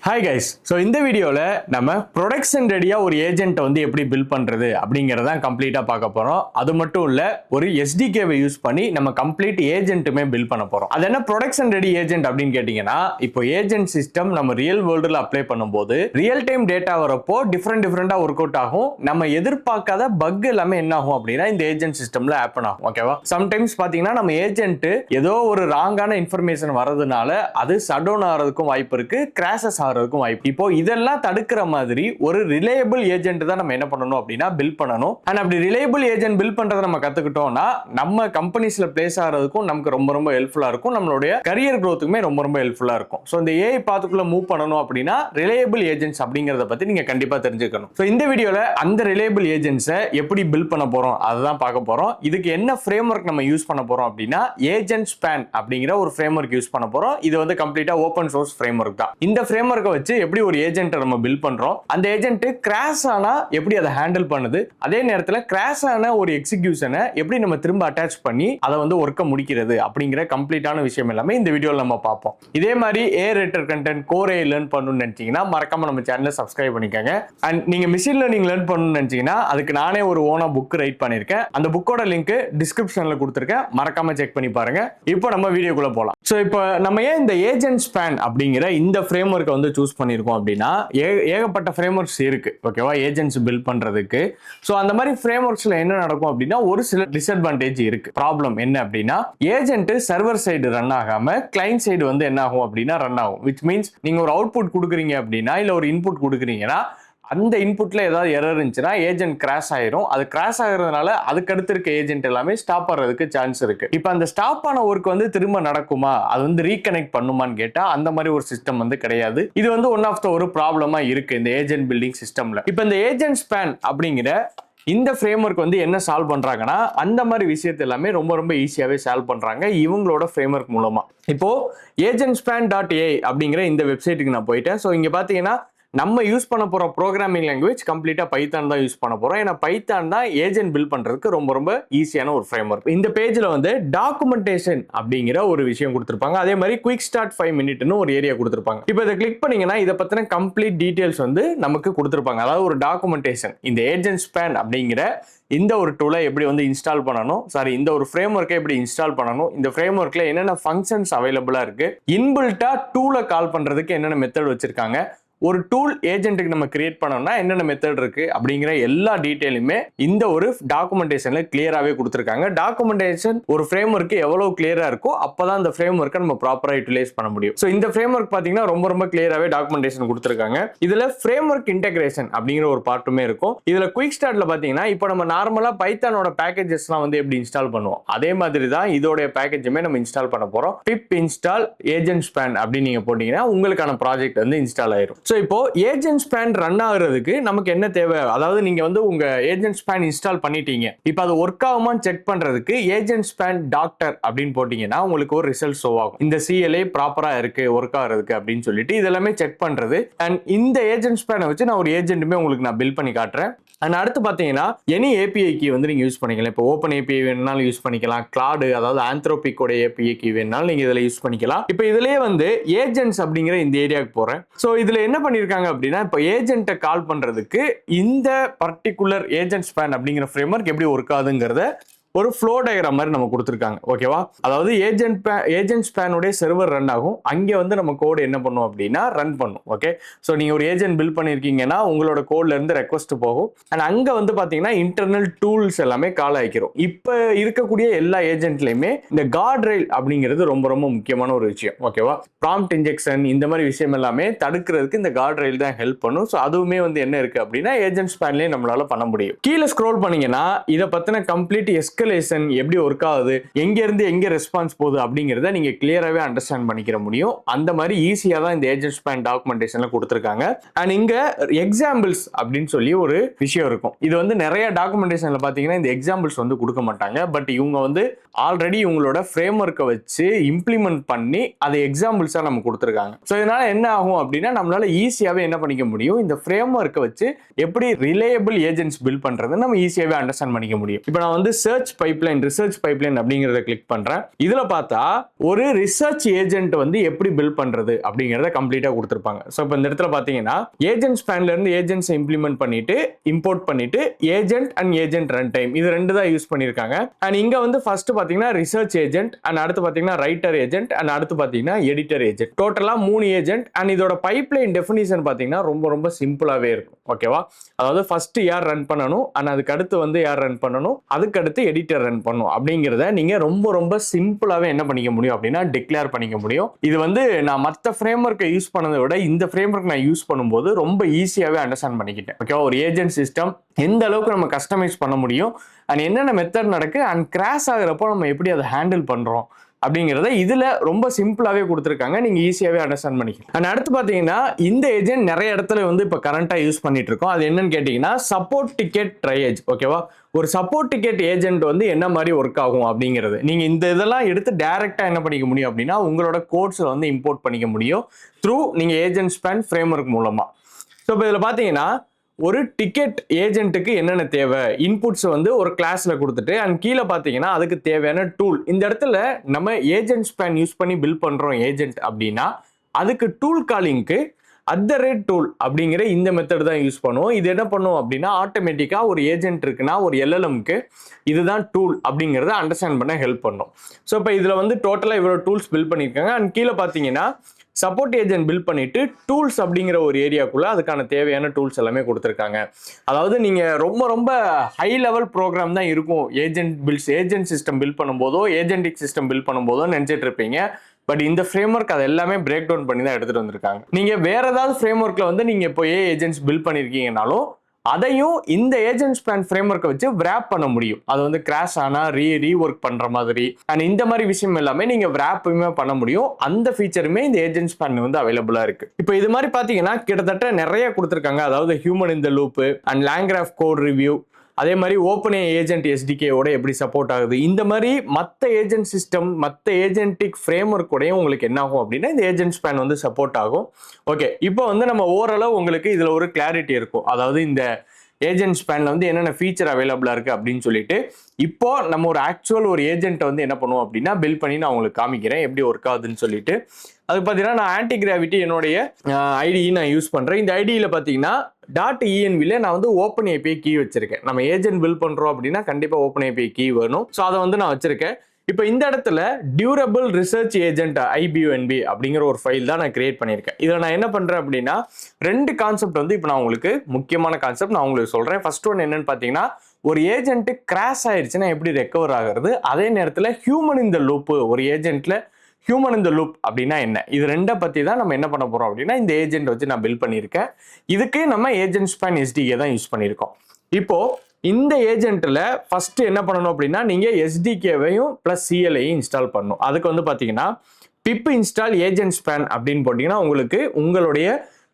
Hi guys. So இந்த வீடியோவில் நம்ம ப்ரொடக்ஷன் ரெடியாக ஒரு ஏஜென்ட்டை வந்து எப்படி பில்ட் பண்ணுறது அப்படிங்கிறதான் கம்ப்ளீட்டாக பார்க்க போகிறோம். அது மட்டும் இல்லை, ஒரு எஸ்டிகேவை யூஸ் பண்ணி நம்ம கம்ப்ளீட் ஏஜென்ட்டுமே பில்ட் பண்ண போகிறோம். அது என்ன ப்ரொடக்ஷன் ரெடி ஏஜென்ட் அப்படின்னு கேட்டிங்கன்னா, இப்போ ஏஜென்ட் சிஸ்டம் நம்ம ரியல் வேர்ல்டில் அப்ளை பண்ணும்போது ரியல் டைம் டேட்டா வரப்போ டிஃப்ரெண்டாக ஒர்க் அவுட் ஆகும். நம்ம எதிர்பார்க்காத பக் எல்லாமே என்ன ஆகும் அப்படின்னா இந்த ஏஜென்ட் சிஸ்டமில் ஆப்பன் ஆகும். ஓகேவா? சம்டைம்ஸ் பார்த்தீங்கன்னா நம்ம ஏஜென்ட் ஏதோ ஒரு ராங்கான இன்ஃபர்மேஷன் வரதுனால அது ஷட் டவுன் ஆகிறதுக்கும் வாய்ப்பு இருக்கு, கிராஷஸ் ஆகிறதுக்கும் வாய்ப்பு. இப்போ இதெல்லாம் தடுக்கிற மாதிரி ஒரு ரிலையபிள் ஏஜென்ட் தான் நம்ம என்ன பண்ணணும் அப்படின்னா பில்ட் பண்ணணும். அண்ட் அப்படி ரிலையபிள் ஏஜென்ட் பில்ட் பண்றதை நம்ம கத்துக்கிட்டோம்னா நம்ம கம்பெனிஸ்ல பிளேஸ் ஆகிறதுக்கும் நமக்கு ரொம்ப ஹெல்ப்ஃபுல்லா இருக்கும். நம்மளுடைய கரியர் growthக்குமே ரொம்ப ஹெல்ப்ஃபுல்லா இருக்கும். ஸோ இந்த ஏஐ பாத்துக்குள்ள மூவ் பண்ணணும் அப்படின்னா ரிலையபிள் ஏஜென்ட்ஸ் அப்படிங்கறத பத்தி நீங்க கண்டிப்பா தெரிஞ்சுக்கணும். ஸோ இந்த வீடியோல அந்த ரிலையபிள் ஏஜென்ட்ஸை எப்படி பில்ட் பண்ண போறோம் அதுதான் பார்க்க போறோம். இதுக்கு என்ன ஃப்ரேம் ஒர்க் நம்ம யூஸ் பண்ண போறோம் அப்படின்னா ஏஜென்ட் ஸ்பேன் அப்படிங்கிற ஒரு ஃப்ரேம் ஒர்க் யூஸ் பண்ண போறோம். இது வந்து கம்ப்ளீட்டா ஓப்பன் சோர்ஸ் ஃப்ரேம் ஒர்க் தான். இந்த ஃப்ரேம் ஒர்க்கை வச்சு எப்படி ஒரு ஏஜென்ட் நம்ம பில்ட் பண்றோம், அந்த ஏஜென்ட் கிராஷ் ஆனா எப்படி அதை ஹேண்டில் பண்ணுது, அதே நேரத்தில் கிராஷ் ஆன ஒரு எக்ஸிகியூஷனை எப்படி நம்ம திரும்ப அட்டாச் பண்ணி அதை வந்து ஒர்க்கை முடிக்கிறது அப்படிங்கிற கம்ப்ளீட்டான விஷயம் எல்லாமே இந்த வீடியோவில் நம்ம பார்ப்போம். இதே மாதிரி ஏ ரேட்டர் கண்டென்ட் கோர் ஏ லேர்ன் பண்ணணும்னு நினைச்சீங்கன்னா மறக்காம நம்ம சேனலை சப்ஸ்கிரைப் பண்ணிக்கோங்க. அண்ட் நீங்க மிஷின் லேர்னிங் லேர்ன் பண்ணணும்னு நினைச்சீங்கன்னா அதுக்கு நானே ஒரு ஓனா புக் ரைட் பண்ணிருக்கேன். அந்த புக்கோட லிங்க் டிஸ்கிரிப்ஷன்ல கொடுத்துருக்கேன், மறக்காம செக் பண்ணி பாருங்க. இப்போ நம்ம வீடியோக்குள்ள போலாம். ஸோ இப்போ நம்ம ஏன் இந்த ஏஜென்ட் ஸ்பேன் அப்படிங்கிற இந்த ஃப்ரேம் ஒர்க்கை வந்து சூஸ் பண்ணியிருக்கோம் அப்படின்னா ஏகப்பட்ட ஃப்ரேம் ஒர்க்ஸ் இருக்கு. ஓகேவா? ஏஜென்ட்ஸ் பில்ட் பண்றதுக்கு. ஸோ அந்த மாதிரி ஃப்ரேம் ஒர்க்ஸ்ல என்ன நடக்கும் அப்படின்னா ஒரு சில டிஸ்அட்வான்டேஜ் இருக்கு. ப்ராப்ளம் என்ன அப்படின்னா ஏஜென்ட் சர்வர் சைடு ரன் ஆகாம கிளைண்ட் சைடு வந்து என்ன ஆகும் அப்படின்னா ரன் ஆகும். விச் மீன்ஸ் நீங்க ஒரு அவுட்புட் கொடுக்குறீங்க அப்படின்னா இல்ல ஒரு இன்புட் கொடுக்குறீங்கன்னா அந்த இன்புட்ல ஏதாவது எரர் இருந்துச்சுன்னா ஏஜென்ட் கிராஷ் ஆயிரும். அது கிராஷ் ஆகுறதுனால அதுக்கு அடுத்து இருக்க ஏஜென்ட் எல்லாமே ஸ்டாப் ஆகிறதுக்கு சான்ஸ் இருக்கு. இப்போ அந்த ஸ்டாப் ஆன ஒர்க் வந்து திரும்ப நடக்குமா, அது வந்து ரீகனெக்ட் பண்ணுமான்னு கேட்டா அந்த மாதிரி ஒரு சிஸ்டம் வந்து கிடையாது. இது வந்து ஒன் ஆஃப் த ஒரு ப்ராப்ளமா இருக்கு இந்த ஏஜென்ட் பில்டிங் சிஸ்டம்ல. இப்போ இந்த ஏஜென்ட் ஸ்பேன் அப்படிங்கிற இந்த ஃப்ரேம் ஒர்க் வந்து என்ன சால்வ் பண்றாங்கன்னா அந்த மாதிரி விஷயத்தை எல்லாமே ரொம்ப ஈஸியாவே சால்வ் பண்றாங்க இவங்களோட ஃப்ரேம் ஒர்க் மூலமா. இப்போ agentspan.ai அப்படிங்கிற இந்த வெப்சைட்டுக்கு நான் போயிட்டேன். ஸோ இங்க பாத்தீங்கன்னா நம்ம யூஸ் பண்ண போற ப்ரோக்ராமிங் லாங்குவேஜ் கம்ப்ளீட்டா பைத்தான் தான் யூஸ் பண்ண போறோம். ஏன்னா பைத்தான் தான் ஏஜென்ட் பில்ட் பண்றதுக்கு ரொம்ப ஈஸியான ஒரு ஃப்ரேம் ஒர்க். இந்த பேஜ்ல வந்து டாக்குமெண்டேஷன் அப்படிங்கிற ஒரு விஷயம் கொடுத்திருப்பாங்க. அதே மாதிரி குயிக் ஸ்டார்ட் 5 மினிட்னு ஒரு ஏரியா கொடுத்திருப்பாங்க. இப்போ இதை கிளிக் பண்ணீங்கன்னா இதை பத்தின கம்ப்ளீட் டீடைல்ஸ் வந்து நமக்கு கொடுத்திருப்பாங்க. அதாவது ஒரு டாக்குமெண்டேஷன் இந்த ஏஜென்ட் ஸ்பேன் அப்படிங்கிற இந்த ஒரு டூலை எப்படி வந்து இன்ஸ்டால் பண்ணணும், இந்த ஒரு ஃப்ரேம் ஒர்க்கை எப்படி இன்ஸ்டால் பண்ணணும், இந்த ஃப்ரேம் ஒர்க்ல என்னென்ன ஃபங்க்ஷன்ஸ் அவைலபிளா இருக்கு, இன்பில்ட்டா டூலை கால் பண்றதுக்கு என்னென்ன மெத்தட் வச்சிருக்காங்க, ஒரு டூல் ஏஜென்ட்டுக்கு நம்ம கிரியேட் பண்ணோம்னா என்னென்ன மெத்தட் இருக்கு அப்படிங்கிற எல்லா டீடைலுமே இந்த ஒரு டாக்குமெண்டேஷன்ல கிளியராகவே கொடுத்துருக்காங்க. டாக்குமெண்டேஷன் ஒரு ஃப்ரேம் ஒர்க்கு எவ்வளவு கிளியரா இருக்கோ அப்பதான் அந்த ஃப்ரேம் ஒர்க்கை நம்ம ப்ராப்பரா யூட்டிலைஸ் பண்ண முடியும். ஸோ இந்த ஃப்ரேம் ஒர்க் பாத்தீங்கன்னா ரொம்ப கிளியராகவே டாக்குமெண்டேஷன் கொடுத்துருக்காங்க. இதுல ஃப்ரேம் ஒர்க் இன்டெகிரேஷன் அப்படிங்கிற ஒரு பார்ட்டுமே இருக்கும். இதுல குயிக் ஸ்டார்ட்ல பாத்தீங்கன்னா இப்போ நம்ம நார்மலா பைத்தானோட பேக்கேஜஸ்லாம் வந்து எப்படி இன்ஸ்டால் பண்ணுவோம் அதே மாதிரி தான் இதோட பேக்கேஜுமே நம்ம இன்ஸ்டால் பண்ண போறோம். பிப் இன்ஸ்டால் ஏஜென்ட் ஸ்பேன் அப்படின்னு நீங்க போட்டீங்கன்னா உங்களுக்கான ப்ராஜெக்ட் வந்து இன்ஸ்டால் ஆயிரும். ஸோ இப்போ ஏஜென்ட் ஸ்பேன் ரன் ஆகுறதுக்கு நமக்கு என்ன தேவை, அதாவது நீங்க வந்து உங்க ஏஜென்ட் ஸ்பேன் இன்ஸ்டால் பண்ணிட்டீங்க, இப்போ அது ஒர்க் ஆகுமான்னு செக் பண்றதுக்கு ஏஜென்ட் ஸ்பேன் டாக்டர் அப்படின்னு போட்டீங்கன்னா உங்களுக்கு ஒரு ரிசல்ட் ஷோ ஆகும். இந்த சிஎல்ஏ ப்ராப்பரா இருக்கு ஒர்க் ஆகுறதுக்கு அப்படின்னு சொல்லிட்டு இதெல்லாமே செக் பண்றது. அண்ட் இந்த ஏஜென்ட் ஸ்பேனை வச்சு நான் ஒரு ஏஜென்ட்டுமே உங்களுக்கு நான் பில்ட் பண்ணி காட்டுறேன். அண்ட் அடுத்து பார்த்தீங்கன்னா எனி ஏபிஐ கீ வந்து நீங்கள் யூஸ் பண்ணிக்கலாம். இப்போ ஓப்பன் ஏபிஐ வேணுனாலும் யூஸ் பண்ணிக்கலாம், கிளாடு அதாவது ஆந்த்ரோபிக்கோட ஏபிஐ கீ வேணுனாலும் நீங்கள் இதில் யூஸ் பண்ணிக்கலாம். இப்போ இதுலேயே வந்து ஏஜென்ட்ஸ் அப்படிங்கிற இந்த ஏரியாவுக்கு போகிறேன். ஸோ இதில் என்ன பண்ணியிருக்காங்க அப்படின்னா இப்போ ஏஜென்ட்டை கால் பண்ணுறதுக்கு இந்த பர்டிகுலர் ஏஜென்ட் ஸ்பேன் அப்படிங்கிற ஃப்ரேம் ஒர்க் எப்படி ஒர்க் ஆகுதுங்கிறத ஒரு ஃப்ளோ டயக்ராம் மாதிரி நம்ம கொடுத்துருக்காங்க. ஓகேவா? அதாவது ஏஜென்ட் ஸ்பேனுடைய சர்வர் ரன் ஆகும். அங்கே வந்து நம்ம கோடு என்ன பண்ணும் அப்படின்னா ரன் பண்ணும். ஓகே, ஸோ நீங்க ஒரு ஏஜென்ட் பில்ட் பண்ணிருக்கீங்கன்னா உங்களோட கோட்ல இருந்து ரெக்வஸ்ட் போகும். அண்ட் அங்க வந்து பாத்தீங்கன்னா இன்டர்னல் டூல்ஸ் எல்லாமே கால் ஆகிக்கிறோம். இப்போ இருக்கக்கூடிய எல்லா ஏஜென்ட்லயுமே இந்த கார்ட் ரெயில் அப்படிங்கிறது ரொம்ப முக்கியமான ஒரு விஷயம். ஓகேவா? ப்ராம்ப்ட் இன்ஜெக்ஷன் இந்த மாதிரி விஷயம் எல்லாமே தடுக்கிறதுக்கு இந்த கார்ட் ரெயில் தான் ஹெல்ப் பண்ணும். ஸோ அதுவுமே வந்து என்ன இருக்கு அப்படின்னா ஏஜென்ட் ஸ்பேன்லயே நம்மளால பண்ண முடியும். கீழே ஸ்க்ரோல் பண்ணீங்கன்னா இதை பத்தின கம்ப்ளீட் எப்படி ஒர்க் ஆகுது, எங்க இருந்து எங்க ரெஸ்பான்ஸ் போகுது அப்படிங்கறத நீங்க கிளியராவே அண்டர்ஸ்டாண்ட் பண்ணிக்க முடியும். அந்த மாதிரி ஈஸியா தான் இந்த ஏஜென்ட் ஸ்பேன் டாக்குமெண்டேஷன்ல கொடுத்திருக்காங்க. அண்ட் இங்க எக்ஸாம்பிள்ஸ் அப்படின்னு சொல்லி ஒரு விஷயம் இருக்கும். இது வந்து நிறைய டாக்குமெண்டேஷன்ல பாத்தீங்கன்னா இந்த எக்ஸாம்பிள்ஸ் வந்து கொடுக்க மாட்டாங்க. பட் இவங்க வந்து ஆல்ரெடி இவங்களோட ஃப்ரேம் ஒர்க்கை வச்சு இம்ப்ளிமெண்ட் பண்ணி அதை எக்ஸாம்பிள்ஸா நம்ம கொடுத்திருக்காங்க. ஸோ இதனால என்ன ஆகும் அப்படின்னா நம்மளால ஈஸியாவே என்ன பண்ணிக்க முடியும், இந்த ஃப்ரேம் ஒர்க்கை வச்சு எப்படி ரிலையபிள் ஏஜென்ட்ஸ் பில்ட் பண்றது நம்ம ஈஸியாவே அண்டர்ஸ்டாண்ட் பண்ணிக்க முடியும். இப்போ நான் வந்து சர்ச் ரிசர்ச் பைப்லைன் அப்படிங்கிறத கிளிக் பண்றேன். இதுல பார்த்தா ஒரு ரிசர்ச் ஏஜென்ட் வந்து எப்படி பில்ட் பண்றது அப்படிங்கிறத கம்ப்ளீட்டா கொடுத்திருப்பாங்க. ஸோ இப்போ இந்த இடத்துல பாத்தீங்கன்னா ஏஜென்ட் ஸ்பேன்ல இருந்து ஏஜென்ட்ஸ் இம்ப்ளிமெண்ட் பண்ணிட்டு இம்போர்ட் பண்ணிட்டு agent and agent run time இது ரெண்டு தான் யூஸ் பண்ணிருக்காங்க. அண்ட் இங்க வந்து ஃபர்ஸ்ட் பாத்தீங்கன்னா ரிசர்ச் ஏஜென்ட் அண்ட் அடுத்து பாத்தீங்கன்னா ரைட்டர் ஏஜென்ட் அண்ட் அடுத்து பாத்தீங்கன்னா எடிட்டர் ஏஜென்ட். டோட்டலா 3 ஏஜென்ட். அண்ட் இதோட பைப்லைன் டெஃபினிஷன் பாத்தீங்கன்னா ரொம்ப ரொம்ப சிம்பிளாவே இருக்கும். ஓகேவா? அதாவது ஃபர்ஸ்ட் யார் ரன் பண்ணணும் அண்ட் அதுக்கு அடுத்து வந்து யார் ரன் பண்ணணும், அதுக்கு அடுத்து எடிட்டர் ரன் பண்ணணும் அப்படிங்கிறத நீங்க ரொம்ப ரொம்ப சிம்பிளாவே என்ன பண்ணிக்க முடியும் அப்படின்னா டிக்ளேர் பண்ணிக்க முடியும். இது வந்து நான் மற்ற ஃப்ரேம் ஒர்க்கை யூஸ் பண்ணதை விட இந்த ஃப்ரேம் ஒர்க் நான் யூஸ் பண்ணும்போது ரொம்ப ஈஸியாவே அண்டர்ஸ்டாண்ட் பண்ணிக்கிட்டேன். ஓகேவா? ஒரு ஏஜென்ட் சிஸ்டம் எந்த அளவுக்கு நம்ம கஸ்டமைஸ் பண்ண முடியும் அண்ட் என்னென்ன மெத்தட் நடக்கு அண்ட் கிராஷ் ஆகுறப்போ நம்ம எப்படி அதை ஹேண்டில் பண்றோம் அப்படிங்கிறத இதுல ரொம்ப சிம்பிளாவே கொடுத்துருக்காங்க. நீங்க ஈஸியாவே அண்டர்ஸ்டாண்ட் பண்ணிக்கலாம். அண்ட் அடுத்து பாத்தீங்கன்னா இந்த ஏஜென்ட் நிறைய இடத்துல வந்து இப்ப கரண்டா யூஸ் பண்ணிட்டு இருக்கோம். அது என்னன்னு கேட்டீங்கன்னா சப்போர்ட் டிக்கெட் ட்ரையேஜ். ஓகேவா? ஒரு சப்போர்ட் டிக்கெட் ஏஜென்ட் வந்து என்ன மாதிரி ஒர்க் ஆகும் அப்படிங்கிறது நீங்க இந்த இதெல்லாம் எடுத்து டைரக்டா என்ன பண்ணிக்க முடியும் அப்படின்னா உங்களோட கோட்ஸ்ல வந்து இம்போர்ட் பண்ணிக்க முடியும் த்ரூ நீங்க ஏஜென்ட் ஸ்பேன் ஃப்ரேம் ஒர்க் மூலமா. ஸோ இப்போ இதுல பாத்தீங்கன்னா ஒரு டிக்கெட் ஏஜென்ட்டுக்கு என்னென்ன தேவை இன்புட்ஸ் வந்து ஒரு கிளாஸ்ல கொடுத்துட்டு அண்ட் கீழே பார்த்தீங்கன்னா அதுக்கு தேவையான டூல். இந்த இடத்துல நம்ம ஏஜென்ட் ஸ்பேன் யூஸ் பண்ணி பில்ட் பண்றோம் ஏஜென்ட் அப்படின்னா அதுக்கு டூல் காலிங்க்கு @tool அப்படிங்கிற இந்த மெத்தட் தான் யூஸ் பண்ணுவோம். இது என்ன பண்ணுவோம் அப்படின்னா ஆட்டோமேட்டிக்கா ஒரு ஏஜென்ட் இருக்குன்னா ஒரு LLMக்கு இதுதான் டூல் அப்படிங்கிறத அண்டர்ஸ்டாண்ட் பண்ண ஹெல்ப் பண்ணும். ஸோ இப்போ இதுல வந்து டோட்டலா இவ்வளவு டூல்ஸ் பில்ட் பண்ணியிருக்காங்க. அண்ட் கீழே பார்த்தீங்கன்னா சப்போர்ட் ஏஜென்ட் பில்ட் பண்ணிட்டு டூல்ஸ் அப்படிங்கிற ஒரு ஏரியாக்குள்ள அதுக்கான தேவையான டூல்ஸ் எல்லாமே கொடுத்துருக்காங்க. அதாவது நீங்க ரொம்ப ரொம்ப ஹை லெவல் ப்ரோக்ராம் தான் இருக்கும் ஏஜென்ட் சிஸ்டம் பில்ட் பண்ணும்போதோ ஏஜென்டிக் சிஸ்டம் பில்ட் பண்ணும்போதோ நினைச்சிட்டு இருப்பீங்க. பட் இந்த ஃப்ரேம் ஒர்க் அது எல்லாமே பிரேக் டவுன் பண்ணி தான் எடுத்துட்டு வந்திருக்காங்க. நீங்க வேற ஏதாவது ஃப்ரேம் ஒர்க்ல வந்து நீங்க இப்போ ஏஜென்ட்ஸ் பில்ட் பண்ணிருக்கீங்கனாலும் அதையும் இந்த ஏஜென்ட் ஸ்பேன் ஃப்ரேம் ஒர்க்கை வச்சு விராப் பண்ண முடியும். அது வந்து கிராஷ் ஆனா ரீஒர்க் பண்ற மாதிரி அண்ட் இந்த மாதிரி விஷயம் எல்லாமே நீங்க விராப்புமே பண்ண முடியும். அந்த ஃபீச்சருமே இந்த ஏஜென்ட் ஸ்பேன் வந்து அவைலபிளா இருக்கு. இப்போ இது மாதிரி பாத்தீங்கன்னா கிட்டத்தட்ட நிறைய கொடுத்துருக்காங்க. அதாவது human in the loop and LangGraph code review, அதே மாதிரி ஓப்பன் ஏஜென்ட் SDK-ஓட எப்படி சப்போர்ட் ஆகுது, இந்த மாதிரி மற்ற ஏஜென்ட் சிஸ்டம் மற்ற ஏஜென்டிக் ஃப்ரேம் ஒர்க்கோடையும் உங்களுக்கு என்ன ஆகும் அப்படின்னா இந்த ஏஜென்ட் ஸ்பேன் வந்து சப்போர்ட் ஆகும். ஓகே, இப்போ வந்து நம்ம ஓரளவு உங்களுக்கு இதுல ஒரு கிளாரிட்டி இருக்கும். அதாவது இந்த ஏஜென்ட் ஸ்பேன்ல வந்து என்னென்ன ஃபீச்சர் அவைலபிளா இருக்கு அப்படின்னு சொல்லிட்டு இப்போ நம்ம ஒரு ஆக்சுவல் ஒரு ஏஜென்ட்டை வந்து என்ன பண்ணுவோம் அப்படின்னா பில்ட் பண்ணி நான் உங்களுக்கு காமிக்கிறேன் எப்படி ஒர்க் ஆகுதுன்னு சொல்லிட்டு. அது பார்த்தீங்கன்னா நான் ஆன்டி கிராவிட்டி என்னுடைய ஐடி நான் யூஸ் பண்றேன். இந்த ஐடியில் பார்த்தீங்கன்னா .env நான் வந்து ஓப்பன் API கீ வச்சிருக்கேன். நம்ம ஏஜென்ட் பில்ட் பண்றோம் அப்படின்னா கண்டிப்பா ஓப்பன் API கீ வேணும். ஸோ அதை வந்து நான் வச்சிருக்கேன். இப்போ இந்த இடத்துல டியூரபிள் ரிசர்ச் ஏஜென்ட் IBUNB அப்படிங்கிற ஒரு ஃபைல் தான் நான் கிரியேட் பண்ணியிருக்கேன். இதில் நான் என்ன பண்றேன் அப்படின்னா 2 கான்செப்ட் வந்து இப்போ நான் உங்களுக்கு முக்கியமான கான்செப்ட் நான் உங்களுக்கு சொல்றேன். ஃபர்ஸ்ட் ஒன் என்னன்னு பார்த்தீங்கன்னா ஒரு ஏஜென்ட் கிராஷ் ஆயிடுச்சுன்னா எப்படி ரெக்கவர் ஆகுறது, அதே நேரத்தில் ஹியூமன் இன் த லூப் ஒரு ஏஜென்ட்ல ஹியூமன் இன் த லூப் அப்படின்னா என்ன, இது ரெண்டை பத்தி தான் நம்ம என்ன பண்ண போறோம் அப்படின்னா இந்த ஏஜென்ட் வச்சு நான் பில்ட் பண்ணியிருக்கேன். இதுக்கு நம்ம ஏஜென்ட் ஸ்பேன் SDK தான் யூஸ் பண்ணியிருக்கோம். இப்போ இந்த ஏஜென்ட்ல ஃபர்ஸ்ட் என்ன பண்ணணும் அப்படின்னா நீங்க SDK-வையும் பிளஸ் CLI-யும் இன்ஸ்டால் பண்ணணும். அதுக்கு வந்து பாத்தீங்கன்னா pip install agent span அப்படின்னு போட்டீங்கன்னா உங்களுக்கு உங்களுடைய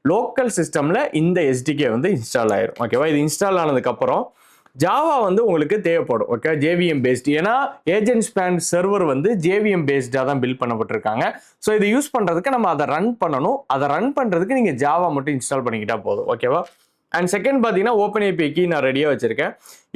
லோக்கல் சிஸ்டம்ல இந்த SDK வந்து இன்ஸ்டால் ஆயிரும். ஓகேவா? இது இன்ஸ்டால் ஆனதுக்கு அப்புறம் ஜாவா வந்து உங்களுக்கு தேவைப்படும். Okay, JVM based. ஏன்னா ஏஜென்ட் ஸ்பேன் சர்வர் வந்து JVM பேஸ்டா தான் பில்ட் பண்ணப்பட்டிருக்காங்க. ஸோ இதை யூஸ் பண்றதுக்கு நம்ம அதை ரன் பண்ணணும். அதை ரன் பண்றதுக்கு நீங்க ஜாவா மட்டும் இன்ஸ்டால் பண்ணிக்கிட்டா போதும். ஓகேவா? அண்ட் செகண்ட் பார்த்தீங்கன்னா ஓப்பன் API கீ நான் ரெடியாக வச்சிருக்கேன்.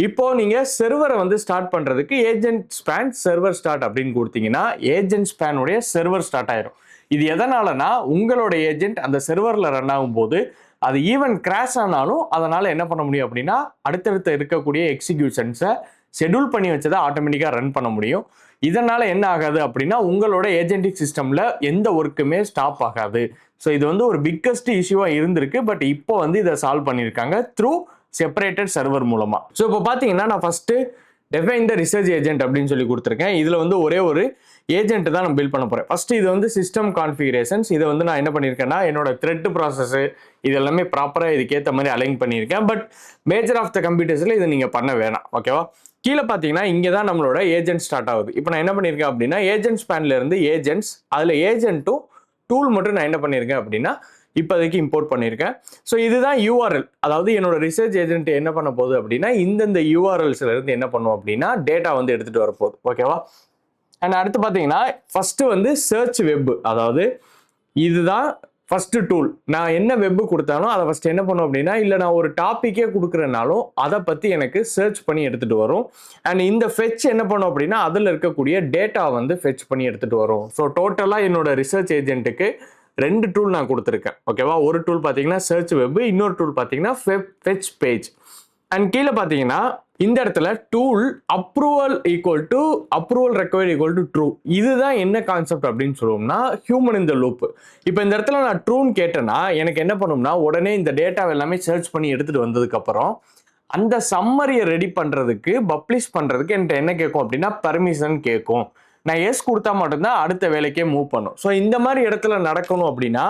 இப்போ நீங்க சர்வரை வந்து ஸ்டார்ட் பண்றதுக்கு ஏஜென்ட் ஸ்பேன் சர்வர் ஸ்டார்ட் அப்படின்னு கொடுத்தீங்கன்னா ஏஜென்ட் ஸ்பேனுடைய சர்வர் ஸ்டார்ட் ஆயிரும். இது எதனாலனா உங்களோட ஏஜென்ட் அந்த சர்வர்ல ரன் ஆகும்போது அது ஈவன் கிராஷ் ஆனாலும் அதனால என்ன பண்ண முடியும் அப்படின்னா அடுத்தடுத்து இருக்கக்கூடிய எக்ஸிக்யூஷன்ஸை ஷெட்யூல் பண்ணி வச்சதை ஆட்டோமேட்டிக்காக ரன் பண்ண முடியும். இதனால என்ன ஆகாது அப்படின்னா உங்களோட ஏஜென்டிக் சிஸ்டம்ல எந்த ஒர்க்குமே ஸ்டாப் ஆகாது. ஸோ இது வந்து ஒரு பிக்கஸ்ட் இஷ்யூவா இருந்திருக்கு. பட் இப்போ வந்து இதை சால்வ் பண்ணியிருக்காங்க த்ரூ செப்பரேட்டட் சர்வர் மூலமா. ஸோ இப்போ பார்த்தீங்கன்னா நான் first define the research agent அப்படின்னு சொல்லி கொடுத்துருக்கேன். இதுல வந்து ஒரே ஒரு ஏஜென்ட் தான் நான் பில்ட் பண்ண போறேன். ஃபர்ஸ்ட் இது வந்து சிஸ்டம் கான்ஃபிகரேஷன்ஸ். இதை வந்து நான் என்ன பண்ணியிருக்கேன்னா என்னோட த்ரெட் ப்ராசஸ் இது எல்லாமே ப்ராப்பராக இதுக்கேற்ற மாதிரி அலைன் பண்ணியிருக்கேன். பட் மேஜர் ஆஃப் த கம்ப்யூட்டர்ஸில் இதை நீங்கள் பண்ண வேணாம். ஓகேவா? கீழே பார்த்தீங்கன்னா இங்கே தான் நம்மளோட ஏஜென்ட் ஸ்டார்ட் ஆகுது. இப்போ நான் என்ன பண்ணியிருக்கேன் அப்படின்னா ஏஜென்ட் ஸ்பேன்ல இருந்து ஏஜென்ட்ஸ் அதில் ஏஜென்ட்டும் டூல் மட்டும் நான் என்ன பண்ணியிருக்கேன் அப்படின்னா இப்போதைக்கு இம்போர்ட் பண்ணியிருக்கேன். ஸோ இதுதான் URL. அதாவது என்னோட ரிசர்ச் ஏஜென்ட் என்ன பண்ண போகுது அப்படின்னா இந்தந்த URLஸ்ல இருந்து என்ன பண்ணுவோம் அப்படின்னா டேட்டா வந்து எடுத்துட்டு வரப்போகுது. ஓகேவா? அண்ட் அடுத்து பார்த்தீங்கன்னா ஃபர்ஸ்ட் வந்து சர்ச் வெப். அதாவது இதுதான் ஃபர்ஸ்ட் டூல் நான் என்ன வெப் கொடுத்தாலும் அதை ஃபர்ஸ்ட் என்ன பண்ணும் அப்படின்னா, இல்லை நான் ஒரு டாப்பிக்கே கொடுக்குறேனாலும் அதை பற்றி எனக்கு சர்ச் பண்ணி எடுத்துகிட்டு வரும். அண்ட் இந்த ஃபெச் என்ன பண்ணும் அப்படின்னா, அதில் இருக்கக்கூடிய டேட்டா வந்து ஃபெச் பண்ணி எடுத்துகிட்டு வரும். ஸோ டோட்டலாக என்னோட ரிசர்ச் ஏஜென்ட்டுக்கு 2 டூல் நான் கொடுத்துருக்கேன். ஓகேவா, ஒரு டூல் பார்த்தீங்கன்னா சர்ச் வெப், இன்னொரு டூல் பார்த்தீங்கன்னா ஃபெச் பேஜ். அண்ட் கீழே பார்த்தீங்கன்னா இந்த இடத்துல tool approval required equal to true. இதுதான் என்ன கான்செப்ட் அப்படின்னு சொல்லுவோம்னா ஹியூமன் இன் த லூப். இப்போ இந்த இடத்துல நான் ட்ரூன்னு கேட்டேன்னா எனக்கு என்ன பண்ணும்னா, உடனே இந்த டேட்டாவை எல்லாமே சர்ச் பண்ணி எடுத்துட்டு வந்ததுக்கு அப்புறம் அந்த சம்மரியை ரெடி பண்றதுக்கு பப்ளிஷ் பண்றதுக்கு என்கிட்ட என்ன கேட்கும் அப்படின்னா பர்மிஷன் கேட்கும். நான் எஸ் கொடுத்தா மட்டும்தான் அடுத்த வேலைக்கே மூவ் பண்ணும். ஸோ இந்த மாதிரி இடத்துல நடக்கணும் அப்படின்னா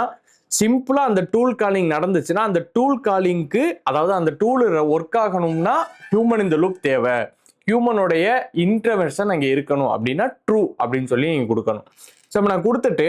சிம்பிளா அந்த டூல் காலிங் நடந்துச்சுன்னா அந்த டூல் காலிங்க்கு, அதாவது அந்த டூல் ஒர்க் ஆகணும்னா ஹியூமன் இந்த லூப் தேவை, ஹியூமனுடைய இன்டர்வென்ஷன் அங்கே இருக்கணும் அப்படின்னா ட்ரூ அப்படின்னு சொல்லி நீங்க கொடுக்கணும். ஸோ நான் கொடுத்துட்டு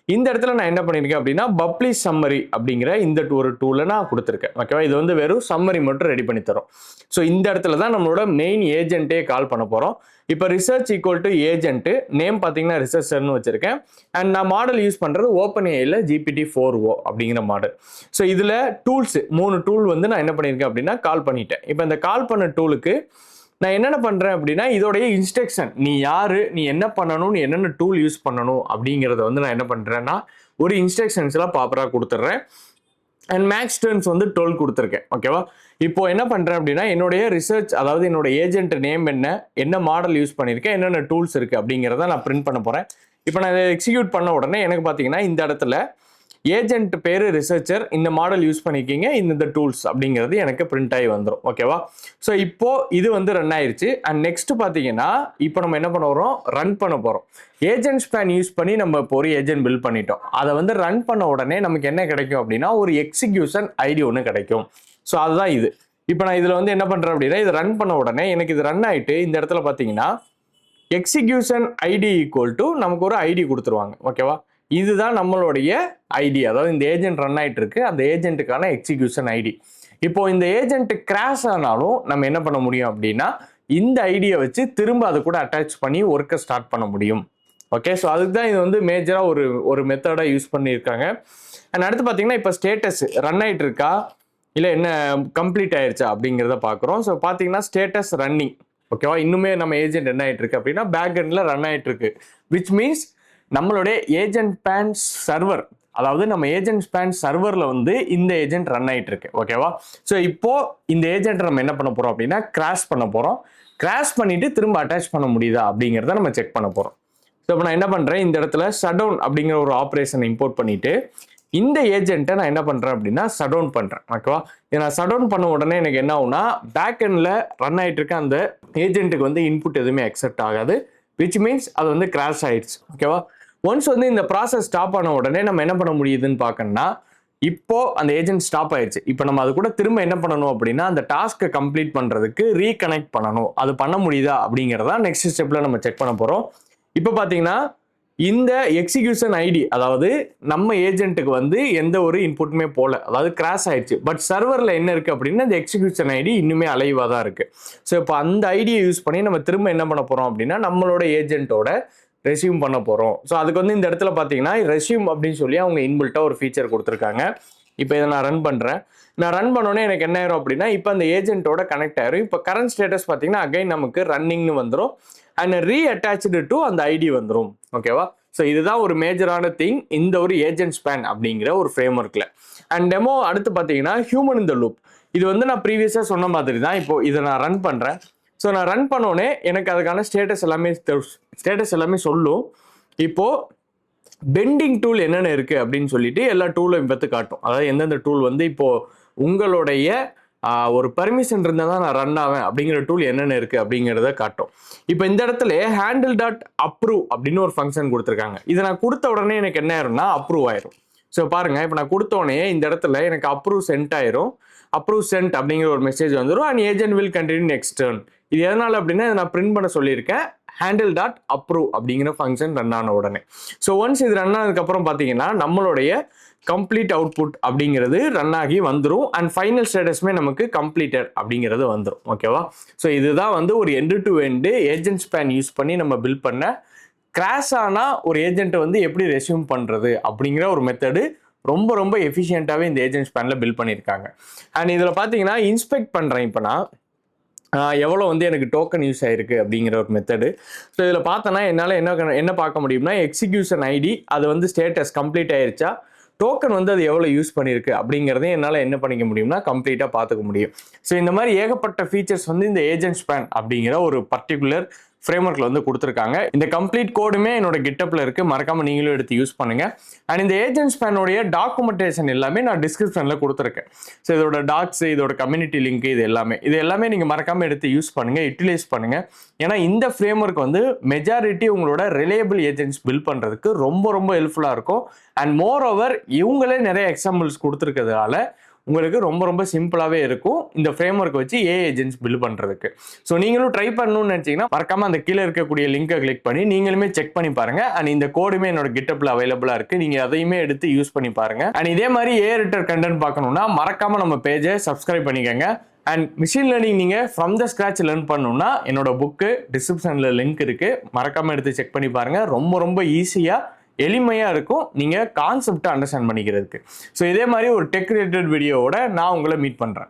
இந்த இடத்துல நான் என்ன பண்ணியிருக்கேன் அப்படின்னா பப்ளிஷ் சம்மரி அப்படிங்கிற இந்த ஒரு டூலை நான் கொடுத்துருக்கேன். ஓகேவா, இது வந்து வெறும் சம்மரி மட்டும் ரெடி பண்ணி தரும். ஸோ இந்த இடத்துல தான் நம்மளோட மெயின் ஏஜென்ட்டே கால் பண்ண போகிறோம். இப்போ research equal to agent name பார்த்தீங்கன்னா ரிசர்ச்சர்னு வச்சிருக்கேன். அண்ட் நான் மாடல் யூஸ் பண்ணுறது OpenAIல GPT-4o அப்படிங்கிற மாடல். ஸோ இதில் டூல்ஸ் 3 டூல் வந்து நான் என்ன பண்ணியிருக்கேன் அப்படின்னா கால் பண்ணிட்டேன். இப்போ இந்த கால் பண்ண டூலுக்கு நான் என்னென்ன பண்ணுறேன் அப்படின்னா இதோடைய இன்ஸ்ட்ரக்ஷன், நீ யாரு, நீ என்ன பண்ணணும், நீ என்னென்ன டூல் யூஸ் பண்ணணும் அப்படிங்கிறத வந்து நான் என்ன பண்ணுறேன்னா ஒரு இன்ஸ்ட்ரக்ஷன்ஸ்லாம் ப்ராப்பராக கொடுத்துட்றேன். அண்ட் மேக்ஸ் டர்ன்ஸ் வந்து 12 கொடுத்துருக்கேன். ஓகேவா, இப்போ என்ன பண்ணுறேன் அப்படின்னா என்னுடைய ரிசர்ச், அதாவது என்னோட ஏஜென்ட் நேம் என்ன மாடல் யூஸ் பண்ணியிருக்கேன், என்னென்ன டூல்ஸ் இருக்குது அப்படிங்கிறத நான் பிரிண்ட் பண்ண போகிறேன். இப்போ நான் இதை எக்ஸிக்யூட் பண்ண உடனே எனக்கு பார்த்தீங்கன்னா இந்த இடத்துல ஏஜென்ட் பேரு ரிசர்ச்சர், இந்த மாடல் யூஸ் பண்ணிக்கிங்க, இந்த டூல்ஸ் அப்படிங்கிறது எனக்கு பிரிண்ட் ஆகி வந்துடும். ஓகேவா, ஸோ இப்போ இது வந்து ரன் ஆயிருச்சு. அண்ட் நெக்ஸ்ட் பார்த்தீங்கன்னா இப்போ நம்ம என்ன பண்ண போகிறோம், ரன் பண்ண போகிறோம். ஏஜென்ட் ஸ்பேன் யூஸ் பண்ணி நம்ம இப்போ ஒரு ஏஜென்ட் பில்ட் பண்ணிட்டோம். அதை வந்து ரன் பண்ண உடனே நமக்கு என்ன கிடைக்கும் அப்படின்னா ஒரு எக்ஸிக்யூஷன் ஐடி ஒன்று கிடைக்கும். ஸோ அதுதான் இது. இப்போ நான் இதில் வந்து என்ன பண்ணுறேன் அப்படின்னா இதை ரன் பண்ண உடனே எனக்கு இது ரன் ஆகிட்டு இந்த இடத்துல பார்த்தீங்கன்னா எக்ஸிக்யூஷன் ஐடி ஈக்குவல் டு நமக்கு ஒரு ஐடி கொடுத்துருவாங்க. ஓகேவா, இதுதான் நம்மளுடைய ஐடி, அதாவது இந்த ஏஜென்ட் ரன் ஆகிட்டு இருக்கு, அந்த ஏஜென்ட்டுக்கான எக்ஸிக்யூஷன் ஐடி. இப்போ இந்த ஏஜென்ட் கிராஷ் ஆனாலும் நம்ம என்ன பண்ண முடியும் அப்படின்னா இந்த ஐடியை வச்சு திரும்ப அதை கூட அட்டாச் பண்ணி ஒர்க்கை ஸ்டார்ட் பண்ண முடியும். ஓகே, ஸோ அதுக்கு தான் இது வந்து மேஜராக ஒரு மெத்தடாக யூஸ் பண்ணியிருக்காங்க. அண்ட் அடுத்து பார்த்தீங்கன்னா இப்போ ஸ்டேட்டஸ் ரன் ஆகிட்டு இருக்கா இல்லை என்ன கம்ப்ளீட் ஆயிடுச்சா அப்படிங்கிறத பார்க்குறோம். ஸோ பார்த்தீங்கன்னா ஸ்டேட்டஸ் ரன்னிங். ஓகேவா, இன்னுமே நம்ம ஏஜென்ட் என்ன ஆகிட்டு இருக்கு அப்படின்னா பேக்எண்டில் ரன் ஆகிட்டு இருக்கு. விச் மீன்ஸ் நம்மளுடைய ஏஜென்ட் ஸ்பேன் சர்வர், அதாவது நம்ம ஏஜென்ட் ஸ்பேன் சர்வரில் வந்து இந்த ஏஜென்ட் ரன் ஆகிட்டு இருக்கு. ஓகேவா, ஸோ இப்போ இந்த ஏஜென்ட் நம்ம என்ன பண்ண போகிறோம் அப்படின்னா கிராஷ் பண்ண போகிறோம். கிராஷ் பண்ணிட்டு திரும்ப அட்டாச் பண்ண முடியுதா அப்படிங்கிறத நம்ம செக் பண்ண போகிறோம். ஸோ இப்போ நான் என்ன பண்ணுறேன், இந்த இடத்துல ஷட் டவுன் அப்படிங்கிற ஒரு ஆப்ரேஷனை இம்போர்ட் பண்ணிட்டு இந்த ஏஜென்ட்டை நான் என்ன பண்ணுறேன் அப்படின்னா ஷட் டவுன் பண்ணுறேன். ஓகேவா, இதை நான் ஷட் டவுன் பண்ண உடனே எனக்கு என்ன ஆகும்னா பேக் எண்டில் ரன் ஆகிட்டு இருக்க அந்த ஏஜென்ட்டுக்கு வந்து இன்புட் எதுவுமே அக்செப்ட் ஆகாது. விச் மீன்ஸ் அது வந்து கிராஷ் ஆயிடுச்சு. ஓகேவா, ஒன்ஸ் வந்து இந்த ப்ராசஸ் ஸ்டாப் ஆன உடனே நம்ம என்ன பண்ண முடியுதுன்னு பார்க்கணும்னா இப்போ அந்த ஏஜென்ட் ஸ்டாப் ஆயிடுச்சு. இப்போ நம்ம அது கூட திரும்ப என்ன பண்ணணும் அப்படின்னா அந்த டாஸ்க்கை கம்ப்ளீட் பண்ணுறதுக்கு ரீகனெக்ட் பண்ணணும். அது பண்ண முடியுதா அப்படிங்கிறதா நெக்ஸ்ட் ஸ்டெப்பில் நம்ம செக் பண்ண போகிறோம். இப்போ பார்த்தீங்கன்னா இந்த எக்ஸிக்யூஷன் ஐடி, அதாவது நம்ம ஏஜென்ட்டுக்கு வந்து எந்த ஒரு இன்புட்டுமே போல, அதாவது கிராஷ் ஆயிடுச்சு. பட் சர்வரில் என்ன இருக்குது அப்படின்னா இந்த எக்ஸிக்யூஷன் ஐடி இன்னுமே அலைவாக தான் இருக்குது. ஸோ இப்போ அந்த ஐடியை யூஸ் பண்ணி நம்ம திரும்ப என்ன பண்ண போகிறோம் அப்படின்னா நம்மளோட ஏஜென்ட்டோட ரெஸ்யூம் பண்ண போகிறோம். ஸோ அதுக்கு வந்து இந்த இடத்துல பார்த்தீங்கன்னா ரெஸ்யூம் அப்படின்னு சொல்லி அவங்க இன்பில்ட்டாக ஒரு ஃபீச்சர் கொடுத்துருக்காங்க. இப்போ இதை நான் ரன் பண்ணுறேன். நான் ரன் பண்ணோன்னே எனக்கு என்ன ஆயிரும் அப்படின்னா இப்போ அந்த ஏஜென்ட்டோட கனெக்ட் ஆயிரும். இப்போ கரண்ட் ஸ்டேட்டஸ் பார்த்தீங்கன்னா அகைன் நமக்கு ரன்னிங்னு வந்துடும் அண்ட் ரீஅட்டாச்சு டு அந்த ஐடி வந்துடும். ஓகேவா, ஸோ இதுதான் ஒரு மேஜரான திங் இந்த ஒரு ஏஜென்ட் ஸ்பேன் அப்படிங்கிற ஒரு ஃப்ரேம் ஒர்க்கில். அண்ட் டெமோ அடுத்து பார்த்தீங்கன்னா ஹியூமன் இன் த லூப். இது வந்து நான் ப்ரீவியஸாக சொன்ன மாதிரி தான். இப்போ இதை நான் ரன் பண்ணுறேன். ஸோ நான் ரன் பண்ணோடனே எனக்கு அதுக்கான ஸ்டேட்டஸ் எல்லாமே சொல்லும். இப்போது பெண்டிங் டூல் என்னென்ன இருக்குது அப்படின்னு சொல்லிட்டு எல்லா டூலும் பற்றி காட்டும். அதாவது எந்தெந்த டூல் வந்து இப்போது உங்களுடைய ஒரு பர்மிஷன் இருந்தால் தான் நான் ரன் ஆவேன் அப்படிங்கிற டூல் என்னென்ன இருக்குது அப்படிங்கிறத காட்டும். இப்போ இந்த இடத்துல handle.approve அப்படின்னு ஒரு ஃபங்க்ஷன் கொடுத்துருக்காங்க. இதை நான் கொடுத்த உடனே எனக்கு என்ன ஆயிரும்னா அப்ரூவ் ஆயிரும். ஸோ பாருங்கள், இப்போ நான் கொடுத்தோடனே இந்த இடத்துல எனக்கு அப்ரூவ் சென்ட் ஆயிரும். அப்ரூவ் சென்ட் அப்படிங்கிற ஒரு மெசேஜ் வந்துடும். And agent will continue next turn. இது எதனால் அப்படின்னா இதை நான் பிரிண்ட் பண்ண சொல்லியிருக்கேன். handle.approve அப்படிங்கிற ஃபங்க்ஷன் ரன் ஆன உடனே. ஸோ ஒன்ஸ் இது ரன் ஆனதுக்கப்புறம் பார்த்தீங்கன்னா நம்மளுடைய கம்ப்ளீட் அவுட்புட் அப்படிங்கிறது ரன் ஆகி வந்துடும். அண்ட் ஃபைனல் ஸ்டேட்டஸ்மே நமக்கு கம்ப்ளீட்டட் அப்படிங்கிறது வந்துடும். ஓகேவா, ஸோ இதுதான் வந்து ஒரு end to end agent span use பண்ணி நம்ம பில்ட் பண்ண கிராஷ் ஆனால் ஒரு ஏஜென்ட்டை வந்து எப்படி ரெஸ்யூம் பண்ணுறது அப்படிங்கிற ஒரு மெத்தடு ரொம்ப ரொம்ப எஃபிஷியன்ட்டாகவே இந்த ஏஜென்ட் ஸ்பேனில் பில்ட் பண்ணியிருக்காங்க. அண்ட் இதில் பார்த்தீங்கன்னா இன்ஸ்பெக்ட் பண்ணுறேன் இப்போ நான் எவ்வளோ வந்து எனக்கு டோக்கன் யூஸ் ஆயிருக்கு அப்படிங்கிற ஒரு மெத்தடு. ஸோ இதில் பார்த்தோன்னா என்னால் என்ன பார்க்க முடியும்னா எக்ஸிக்யூஷன் ஐடி அது வந்து ஸ்டேட்டஸ் கம்ப்ளீட் ஆயிருச்சா, டோக்கன் வந்து அது எவ்வளோ யூஸ் பண்ணியிருக்கு அப்படிங்கிறதையும் என்னால் என்ன பண்ணிக்க முடியும்னா கம்ப்ளீட்டாக பார்த்துக்க முடியும். ஸோ இந்த மாதிரி ஏகப்பட்ட ஃபீச்சர்ஸ் வந்து இந்த ஏஜென்ட் ஸ்பேன் அப்படிங்கிற ஒரு பர்டிகுலர் ஃப்ரேம்வொர்க்கில் வந்து கொடுத்துருக்காங்க. இந்த கம்ப்ளீட் கோடுமே என்னோட கிட்டப்பில் இருக்குது, மறக்காமல் நீங்களும் எடுத்து யூஸ் பண்ணுங்கள். அண்ட் இந்த ஏஜென்ட் ஸ்பேனுடைய டாக்குமெண்டேஷன் எல்லாமே நான் டிஸ்கிரிப்ஷனில் கொடுத்துருக்கேன். ஸோ இதோட டாக்ஸ், இதோட கம்யூனிட்டி லிங்க், இது எல்லாமே நீங்கள் மறக்காமல் எடுத்து யூஸ் பண்ணுங்கள், யூட்டிலைஸ் பண்ணுங்கள். ஏன்னா இந்த ஃப்ரேம்வொர்க் வந்து மெஜாரிட்டி உங்களோட ரிலையபிள் ஏஜென்ட்ஸ் பில்ட் பண்ணுறதுக்கு ரொம்ப ரொம்ப ஹெல்ப்ஃபுல்லாக இருக்கும். அண்ட் மோர் ஓவர் இவங்களே நிறைய எக்ஸாம்பிள்ஸ் கொடுத்துருக்கிறதுனால உங்களுக்கு ரொம்ப ரொம்ப சிம்பிளாகவே இருக்கும் இந்த ஃப்ரேம்வொர்க் வச்சு ஏஜென்ட்ஸ் பில்ட் பண்ணுறதுக்கு. ஸோ நீங்களும் ட்ரை பண்ணணும்னு நினச்சிங்கன்னா மறக்காமல் அந்த கீழே இருக்கக்கூடிய லிங்கை கிளிக் பண்ணி நீங்களுமே செக் பண்ணி பாருங்க. அண்ட் இந்த கோடுமே என்னோட கிட்டப்பில் அவைலபிளாக இருக்குது, நீங்கள் அதையுமே எடுத்து யூஸ் பண்ணி பாருங்க. அண்ட் இதே மாதிரி ரிட்டர் கண்டென்ட் பார்க்கணும்னா மறக்காமல் நம்ம பேஜை சப்ஸ்கிரைப் பண்ணிக்கோங்க. அண்ட் மிஷின் லேர்னிங் நீங்கள் ஃப்ரம் த ஸ்க்ராட்ச் லேர்ன் பண்ணணும்னா என்னோட புக்கு டிஸ்கிரிப்ஷனில் லிங்க் இருக்குது, மறக்காமல் எடுத்து செக் பண்ணி பாருங்கள். ரொம்ப ரொம்ப ஈஸியாக எளிமையாக இருக்கும் நீங்கள் கான்செப்டை அண்டர்ஸ்டாண்ட் பண்ணிக்கிறதுக்கு. ஸோ இதே மாதிரி ஒரு டெக் ரிலேட்டட் வீடியோவோட நான் உங்களை மீட் பண்ணுறேன்.